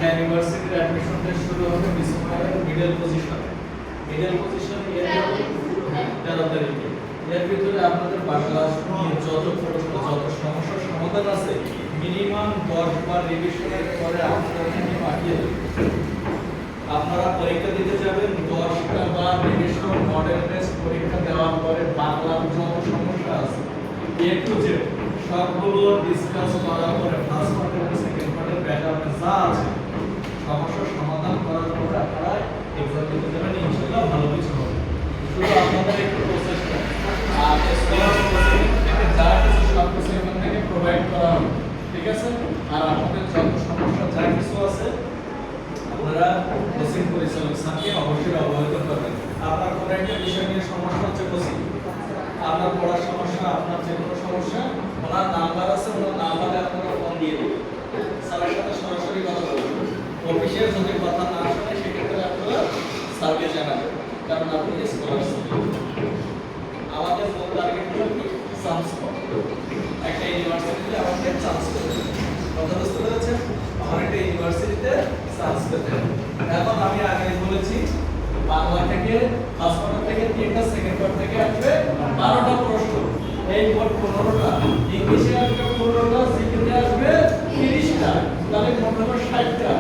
ঢাকা ইউনিভার্সিটির admission test শুরু হবে ডিসেম্বরের মিডল পজিশন এর 13 তারিখে। এর ভিতরে আপনাদের বাংলা নিয়ে যত প্রশ্ন যত সমস্যার সমাধান আছে মিনিমাম 10 বার রিভিশনের পরে আপনাদের পাঠিয়ে দেব। আপনারা পরীক্ষা দিতে যাবেন 10টা বার রিভিশন মডেল টেস্ট পরীক্ষা দেওয়ার পরে বাংলার যত সমস্যা আছে এ টু জেড সবগুলো ডিসকাস করার পরে ফার্স্ট পার্ট এবং সেকেন্ড পার্টের ব্যাকআপে যা আছে সমস্যার সমাধান করার পরে আপনারা এক্সাম দিতে যাবেন, ইনশাআল্লাহ ভালো কিছু হবে। শুধু আপনাদের একটু প্রসেসটা আর স্কলার প্রসেসিং থেকে যা কিছু সব কিছু এখান থেকে প্রোভাইড করা হবে, ঠিক আছে? আর আপনাদের যত সমস্যা যা কিছু আছে আপনারা কোচিং পরিচালক স্যারকে অবশ্যই অবহিত করবেন। আপনার কোনো একটা বিষয় নিয়ে সমস্যা হচ্ছে কোচিং, আপনার পড়ার সমস্যা, আপনার যে কোনো সমস্যা, ওনার নাম্বার আছে, ওনার নাম্বারে আপনারা ফোন দিয়ে দিন, স্যারের সাথে সরাসরি কথা বলবেন। অফিসের যদি কথা না শুনে সেক্ষেত্রে আপনারা স্যারকে জানাবেন, কারণ আপনি স্কলারশিপ আমাদের মূল টার্গেট হলো কি চান্স পাওয়া, একটা ইউনিভার্সিটিতে আমাদের চান্স পেতে কথা বুঝতে পেরেছেন? আমার একটা ইউনিভার্সিটিতে চান্স পেতে। এখন আমি আগে বলেছি বাংলা থেকে ফার্স্ট পার্ট থেকে 3টা, সেকেন্ড পার্ট থেকে আসবে 12টা প্রশ্ন, এই মোট 15টা, ইংলিশে আসবে 15টা, জিকেতে আসবে 30টা, তাহলে মোট হলো 60টা।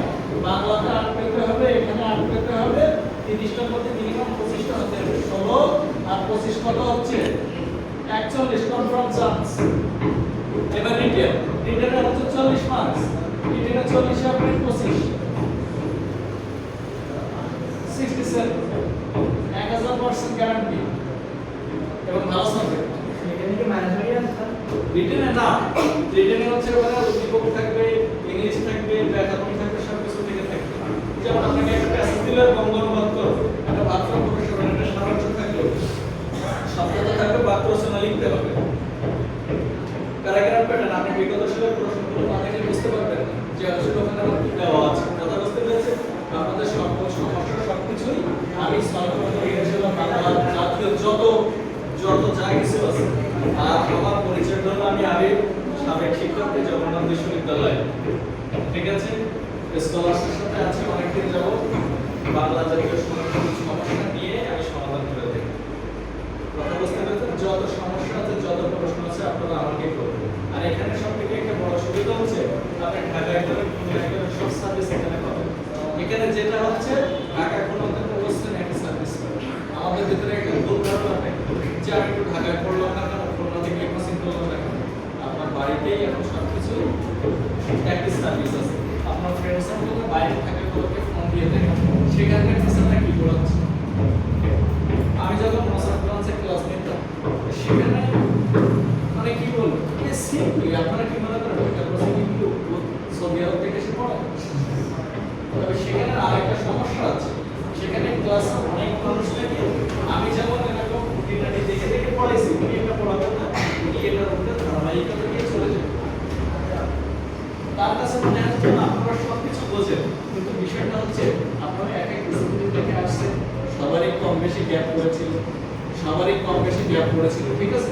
বাংলাতে 8 পেতে হবে, এখানে 8 পেতে হবে, 30টার মধ্যে মিনিমাম 25টা হতে হবে। 16 আর 25 কত হচ্ছে 41, কনফার্ম চান্স। এবার রিটেনে হচ্ছে 40 মার্কস, রিটেনে 40 এ আপনি 25 67 1000% গ্যারান্টি এবং ভালো সাবজেক্ট। এখানে কি ম্যানেজমেন্ট আছে? রিটেনে না, রিটেনে হচ্ছে ওখানে উদ্দীপক থাকবে, ইংলিশ থাকবে, ব্যাকরণ থাকবে, সব কিছু থেকে থাকবে। যেমন আপনাকে একটা প্যাসেজ দিলে বঙ্গ অনুবাদ করো, একটা বাক্য প্রকাশ করবেন, একটা সারাংশ থাকলো, শব্দ থাকবে, বাক্য রচনা লিখতে হবে। প্যারাগ্রাফ প্যাটার্ন আপনি বিগত সালের প্রশ্নগুলো না দেখলে বুঝতে পারবেন না যে আসলে ওখানে আমার কি দেওয়া আছে। কথা বুঝতে পেরেছেন? আপনাদের সকল সমস্যা সবকিছুই আমি সলভ করে দিয়েছিলাম। বাংলা জাতীয় যত যা কিছু আছে। আর আমার পরিচয় হলো আমি আবির, সাবেক শিক্ষক জগন্নাথ বিশ্ববিদ্যালয়, ঠিক আছে? স্কলারশিপের সাথে আছি অনেকদিন যাবত। বাংলা জাতীয় সমস্যা নিয়ে আমি সমাধান করে দেই। কথা বুঝতে পেরেছেন? যত সমস্যা আছে, যত প্রশ্ন আছে আপনারা আমাকে করবেন। আর এখানে সবথেকে একটা বড় সুবিধা হচ্ছে আপনি ঢাকায় গেলে সব সার্ভিস এখানে পাবেন। এখানে যেটা হচ্ছে ঢাকায় কোনো কোশ্চেন একই সার্ভিস পাবেন। আমাদের ভিতরে একটা ভুল ধারণা থাকে যে আমি একটু ঢাকায় পড়লাম না কেন, খুলনা থেকে কোচিং করলাম না কেন। আপনার বাড়িতেই এখন সবকিছু একই সার্ভিস আছে। আপনার ফ্রেন্ডস সার্কেল বাইরে থাকে তাদেরকে ফোন দিয়ে দেখেন সেখানকার টিচাররা কি পড়াচ্ছে। আমি যখন মশার ক্লাসে ক্লাস নিতাম সেখানে মানে কি বলবো সিম্পলি আপনারা কি মনে করেন ওইটা প্রসেসিং কিন্তু সৌদি আরব থেকে এসে পড়ায়। তবে সেখানে আরেকটা সমস্যা আছে, সেখানে ক্লাস অনেক মানুষ থাকে। আমি যেমন এরকম খুঁটিনাটি দেখে দেখে পড়াইছি, উনি এটা পড়াবেন না, উনি এটার উপরে ধারাবাহিকতা দিয়ে চলে যাবে। তার কাছে মনে হচ্ছে না আপনারা সব কিছু বোঝেন, কিন্তু বিষয়টা হচ্ছে আপনারা এক এক ডিসিপ্লিন থেকে আসছেন, সবারই কম বেশি গ্যাপ পড়েছিল, ঠিক আছে?